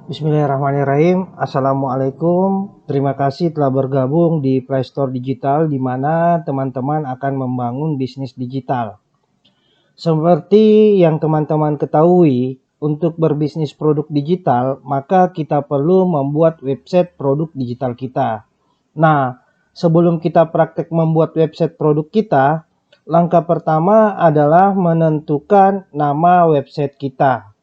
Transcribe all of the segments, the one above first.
Bismillahirrahmanirrahim. Assalamualaikum. Terima kasih telah bergabung di Playstore Digital, di mana teman-teman akan membangun bisnis digital. Seperti yang teman-teman ketahui, untuk berbisnis produk digital, maka kita perlu membuat website produk digital kita. Nah, sebelum kita praktek membuat website produk kita, langkah pertama adalah menentukan nama website kita.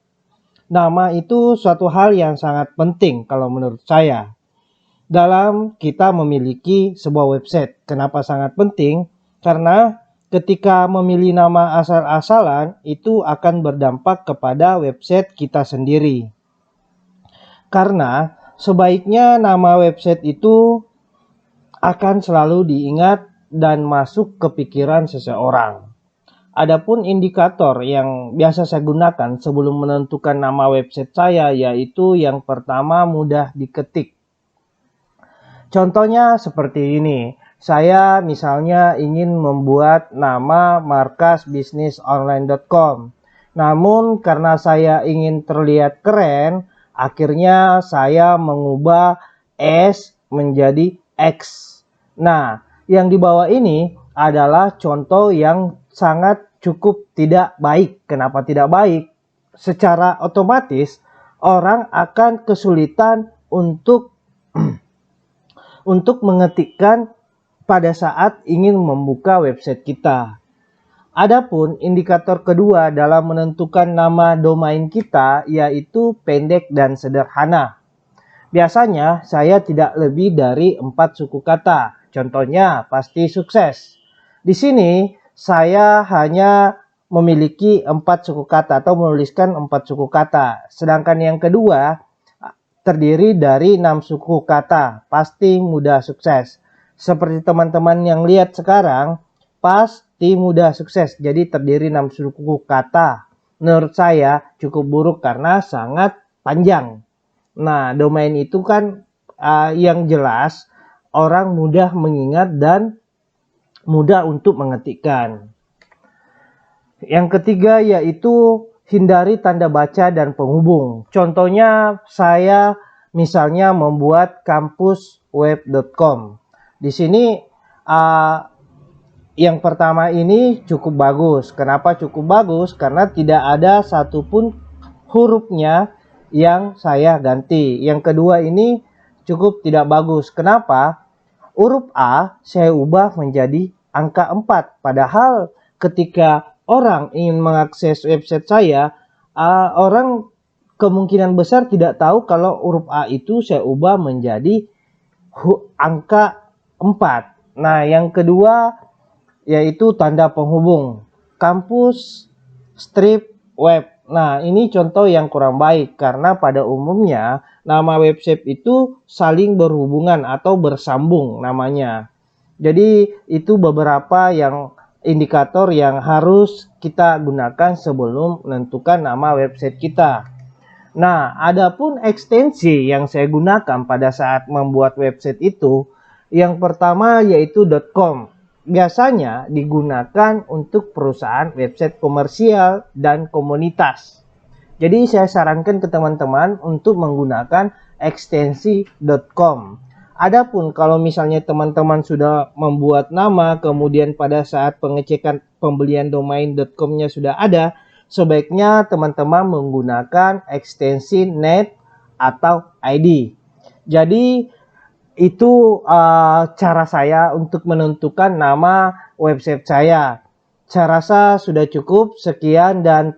Nama itu suatu hal yang sangat penting kalau menurut saya dalam kita memiliki sebuah website. Kenapa sangat penting? Karena ketika memilih nama asal-asalan itu akan berdampak kepada website kita sendiri. Karena sebaiknya nama website itu akan selalu diingat dan masuk ke pikiran seseorang. Adapun indikator yang biasa saya gunakan sebelum menentukan nama website saya, yaitu yang pertama mudah diketik. Contohnya seperti ini. Saya misalnya ingin membuat nama markasbisnisonline.com. Namun karena saya ingin terlihat keren, akhirnya saya mengubah S menjadi X. Nah, yang di bawah ini adalah contoh yang sangat cukup tidak baik. Kenapa tidak baik? Secara otomatis orang akan kesulitan untuk mengetikkan pada saat ingin membuka website kita. Adapun indikator kedua dalam menentukan nama domain kita yaitu pendek dan sederhana. Biasanya saya tidak lebih dari 4 suku kata. Contohnya pasti sukses. Di sini saya hanya memiliki 4 suku kata atau menuliskan 4 suku kata. Sedangkan yang kedua terdiri dari 6 suku kata. Pasti mudah sukses. Seperti teman-teman yang lihat sekarang, pasti mudah sukses. Jadi terdiri 6 suku kata. Menurut saya cukup buruk karena sangat panjang. Nah, domain itu kan yang jelas orang mudah mengingat dan mudah untuk mengetikkan. Yang ketiga yaitu hindari tanda baca dan penghubung. Contohnya saya misalnya membuat kampusweb.com. Di sini yang pertama ini cukup bagus. Kenapa cukup bagus? Karena tidak ada satupun hurufnya yang saya ganti. Yang kedua ini cukup tidak bagus. Kenapa? Huruf A saya ubah menjadi angka 4. Padahal ketika orang ingin mengakses website saya, orang kemungkinan besar tidak tahu kalau huruf A itu saya ubah menjadi angka 4. Nah, yang kedua yaitu tanda penghubung. Kampus strip web. Nah, ini contoh yang kurang baik karena pada umumnya nama website itu saling berhubungan atau bersambung namanya. Jadi itu beberapa indikator yang harus kita gunakan sebelum menentukan nama website kita. Nah, adapun ekstensi yang saya gunakan pada saat membuat website itu, yang pertama yaitu .com. Biasanya digunakan untuk perusahaan website komersial dan komunitas. Jadi saya sarankan ke teman-teman untuk menggunakan ekstensi .com. Adapun kalau misalnya teman-teman sudah membuat nama, kemudian pada saat pengecekan pembelian domain .com-nya sudah ada, sebaiknya teman-teman menggunakan ekstensi net atau ID. Jadi itu cara saya untuk menentukan nama website saya. Saya rasa sudah cukup. Sekian dan